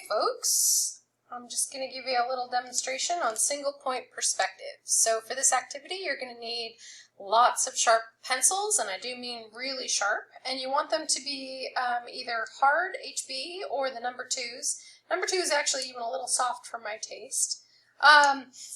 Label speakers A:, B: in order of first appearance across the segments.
A: folks, I'm just going to give you a little demonstration on single point perspective. So for this activity, you're going to need lots of sharp pencils, and I do mean really sharp, and you want them to be either hard HB or the number 2s. Number 2 is actually even a little soft for my taste.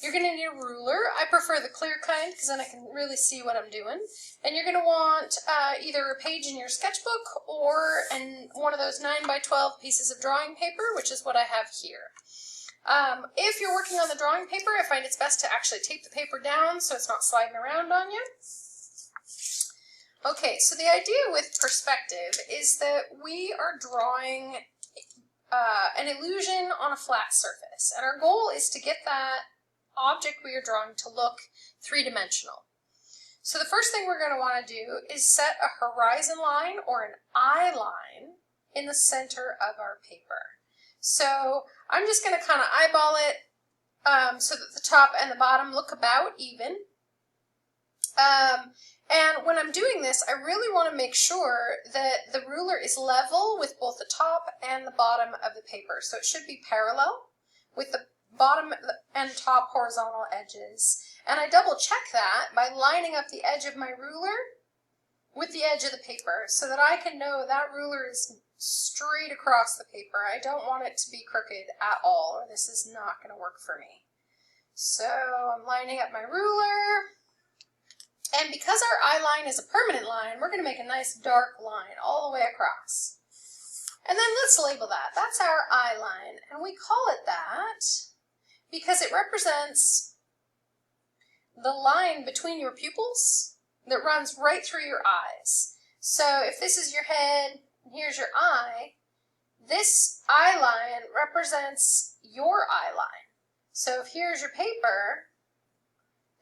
A: You're going to need a ruler. I prefer the clear kind because then I can really see what I'm doing. And you're going to want either a page in your sketchbook or one of those 9x12 pieces of drawing paper, which is what I have here. If you're working on the drawing paper, I find it's best to actually tape the paper down so it's not sliding around on you. Okay, so the idea with perspective is that we are drawing an illusion on a flat surface, and our goal is to get that object we are drawing to look three-dimensional. So the first thing we're going to want to do is set a horizon line or an eye line in the center of our paper. So I'm just going to kind of eyeball it so that the top and the bottom look about even. And when I'm doing this, I really want to make sure that the ruler is level with both the top and the bottom of the paper. So it should be parallel with the bottom and top horizontal edges. And I double check that by lining up the edge of my ruler with the edge of the paper so that I can know that ruler is straight across the paper. I don't want it to be crooked at all, or this is not going to work for me. So I'm lining up my ruler. And because our eye line is a permanent line, we're going to make a nice dark line all the way across. And then let's label that. That's our eye line. And we call it that because it represents the line between your pupils that runs right through your eyes. So if this is your head, and here's your eye, this eye line represents your eye line. So if here's your paper,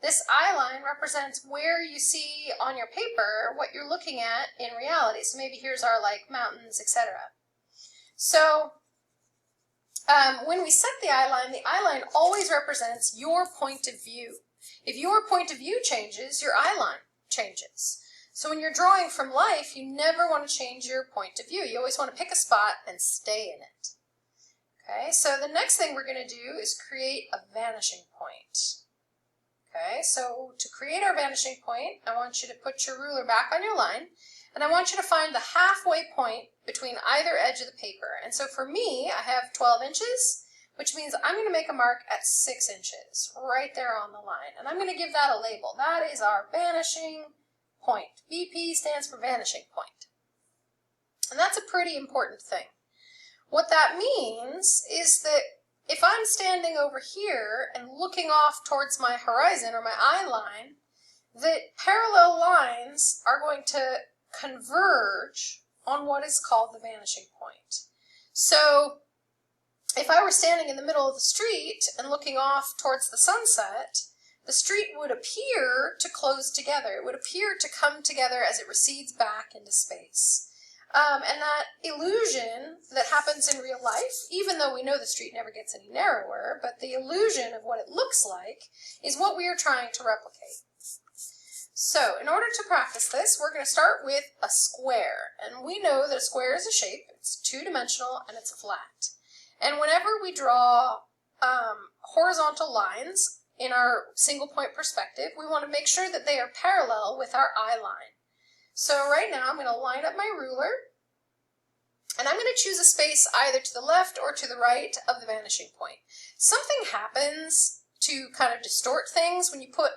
A: this eye line represents where you see on your paper what you're looking at in reality. So maybe here's our mountains, etc. So when we set the eye line always represents your point of view. If your point of view changes, your eye line changes. So when you're drawing from life, you never want to change your point of view. You always want to pick a spot and stay in it. Okay, so the next thing we're going to do is create a vanishing point. Okay, so to create our vanishing point, I want you to put your ruler back on your line, and I want you to find the halfway point between either edge of the paper. And so for me, I have 12 inches, which means I'm going to make a mark at 6 inches, right there on the line. And I'm going to give that a label. That is our vanishing point. VP stands for vanishing point. And that's a pretty important thing. What that means is that if I'm standing over here and looking off towards my horizon or my eye line, that parallel lines are going to converge on what is called the vanishing point. So if I were standing in the middle of the street and looking off towards the sunset, the street would appear to close together. It would appear to come together as it recedes back into space. And that illusion that happens in real life, even though we know the street never gets any narrower, but the illusion of what it looks like is what we are trying to replicate. So in order to practice this, we're going to start with a square. And we know that a square is a shape. It's two-dimensional and it's a flat. And whenever we draw horizontal lines in our single point perspective, we want to make sure that they are parallel with our eye line. So right now I'm going to line up my ruler, and I'm going to choose a space either to the left or to the right of the vanishing point. Something happens to kind of distort things when you put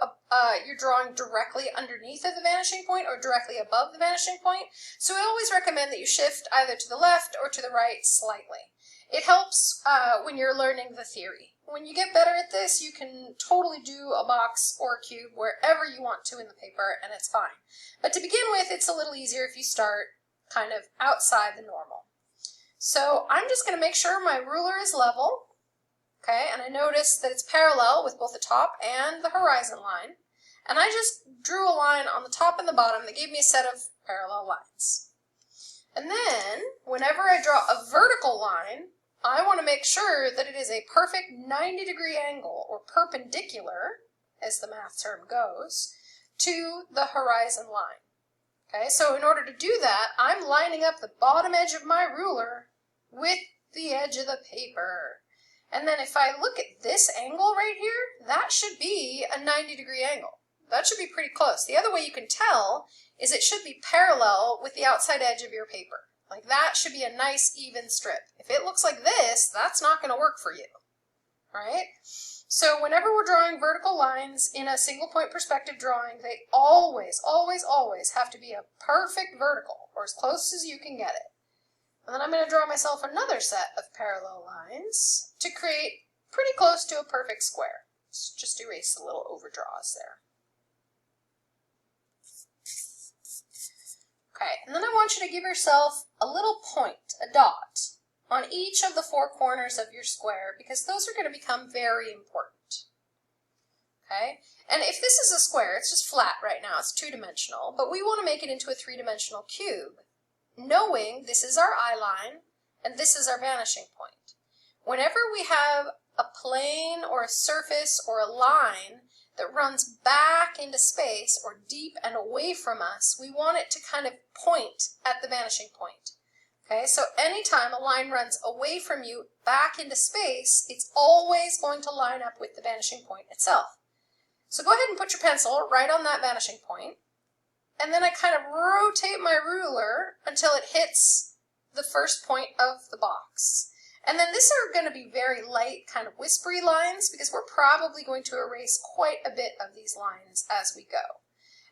A: your drawing directly underneath of the vanishing point or directly above the vanishing point. So I always recommend that you shift either to the left or to the right slightly. It helps when you're learning the theory. When you get better at this, you can totally do a box or a cube wherever you want to in the paper, and it's fine. But to begin with, it's a little easier if you start kind of outside the normal. So I'm just going to make sure my ruler is level, okay, and I notice that it's parallel with both the top and the horizon line. And I just drew a line on the top and the bottom that gave me a set of parallel lines. And then, whenever I draw a vertical line, I want to make sure that it is a perfect 90-degree angle, or perpendicular, as the math term goes, to the horizon line. Okay, so in order to do that, I'm lining up the bottom edge of my ruler with the edge of the paper. And then if I look at this angle right here, that should be a 90-degree angle. That should be pretty close. The other way you can tell is it should be parallel with the outside edge of your paper. Like that should be a nice even strip. If it looks like this, that's not going to work for you, right? So whenever we're drawing vertical lines in a single point perspective drawing, they always, always, always have to be a perfect vertical, or as close as you can get it. And then I'm going to draw myself another set of parallel lines to create pretty close to a perfect square. Let's just erase the little overdraws there. Okay, and then I want you to give yourself a little point, a dot, on each of the four corners of your square, because those are going to become very important. Okay, and if this is a square, it's just flat right now, it's two-dimensional, but we want to make it into a three-dimensional cube, knowing this is our eye line and this is our vanishing point. Whenever we have a plane or a surface or a line that runs back into space or deep and away from us, we want it to kind of point at the vanishing point. Okay, so anytime a line runs away from you back into space, it's always going to line up with the vanishing point itself. So go ahead and put your pencil right on that vanishing point, and then I kind of rotate my ruler until it hits the first point of the box. And then these are going to be very light, kind of whispery lines, because we're probably going to erase quite a bit of these lines as we go.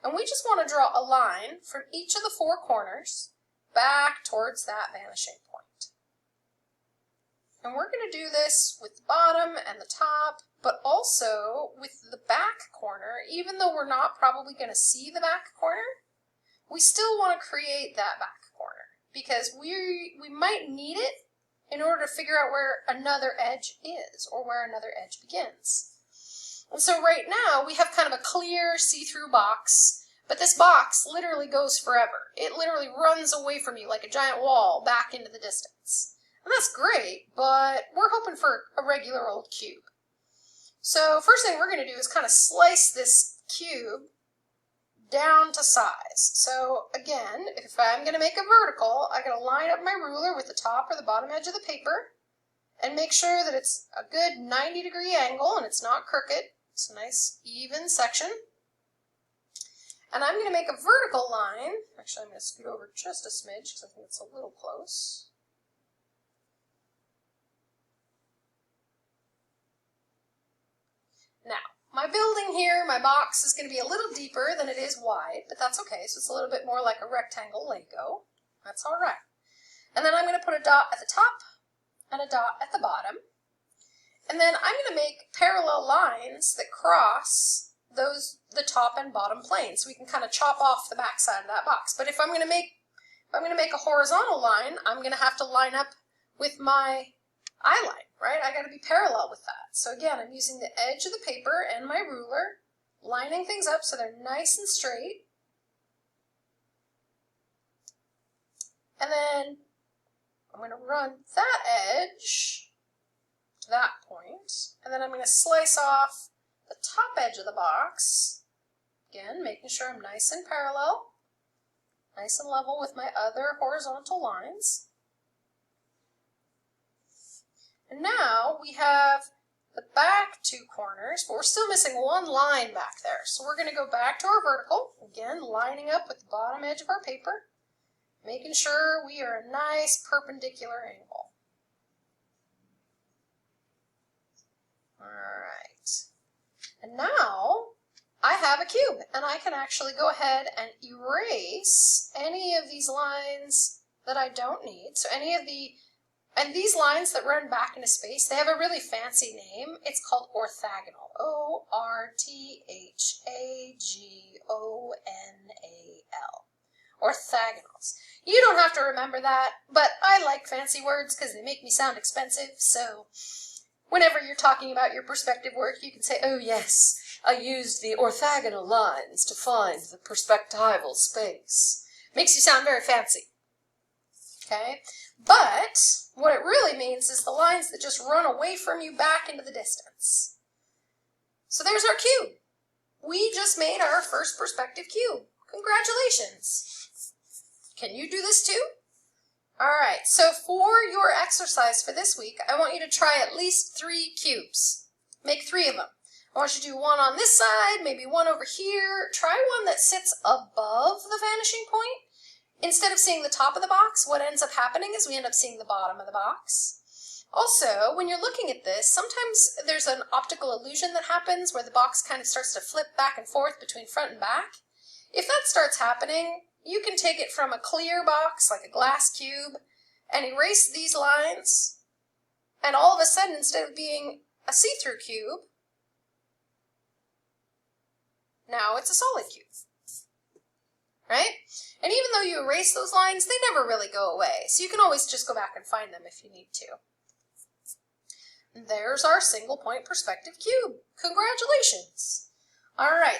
A: And we just want to draw a line from each of the four corners back towards that vanishing point. And we're going to do this with the bottom and the top, but also with the back corner. Even though we're not probably going to see the back corner, we still want to create that back corner, because we might need it in order to figure out where another edge is or where another edge begins. And so right now we have kind of a clear see-through box, but this box literally goes forever. It literally runs away from you like a giant wall back into the distance. And that's great, but we're hoping for a regular old cube. So first thing we're going to do is kind of slice this cube down to size. So again, if I'm going to make a vertical, I'm going to line up my ruler with the top or the bottom edge of the paper and make sure that it's a good 90-degree angle and it's not crooked. It's a nice even section. And I'm going to make a vertical line. Actually, I'm going to scoot over just a smidge because I think it's a little close. Now, my building here, my box, is going to be a little deeper than it is wide, but that's okay. So it's a little bit more like a rectangle Lego. That's all right. And then I'm going to put a dot at the top and a dot at the bottom. And then I'm going to make parallel lines that cross the top and bottom planes, so we can kind of chop off the back side of that box. But if I'm going to make a horizontal line, I'm going to have to line up with my eye line, right? I got to be parallel with that. So again, I'm using the edge of the paper and my ruler, lining things up so they're nice and straight. And then I'm going to run that edge to that point, and then I'm going to slice off the top edge of the box, again, making sure I'm nice and parallel, nice and level with my other horizontal lines. And now we have the back two corners, but we're still missing one line back there. So we're going to go back to our vertical, again, lining up with the bottom edge of our paper, making sure we are a nice perpendicular angle. All right. And now I have a cube, and I can actually go ahead and erase any of these lines that I don't need. So and these lines that run back into space, they have a really fancy name. It's called orthogonal. O-R-T-H-A-G-O-N-A-L. Orthogonals. You don't have to remember that, but I like fancy words because they make me sound expensive, so whenever you're talking about your perspective work, you can say, oh yes, I used the orthogonal lines to find the perspectival space. Makes you sound very fancy. Okay? But what it really means is the lines that just run away from you back into the distance. So there's our cube. We just made our first perspective cube. Congratulations. Can you do this too? Alright, so for your exercise for this week, I want you to try at least 3 cubes. Make 3 of them. I want you to do one on this side, maybe one over here. Try one that sits above the vanishing point. Instead of seeing the top of the box, what ends up happening is we end up seeing the bottom of the box. Also, when you're looking at this, sometimes there's an optical illusion that happens where the box kind of starts to flip back and forth between front and back. If that starts happening, you can take it from a clear box, like a glass cube, and erase these lines, and all of a sudden, instead of being a see-through cube, now it's a solid cube, right? And even though you erase those lines, they never really go away, so you can always just go back and find them if you need to. And there's our single point perspective cube. Congratulations! All right.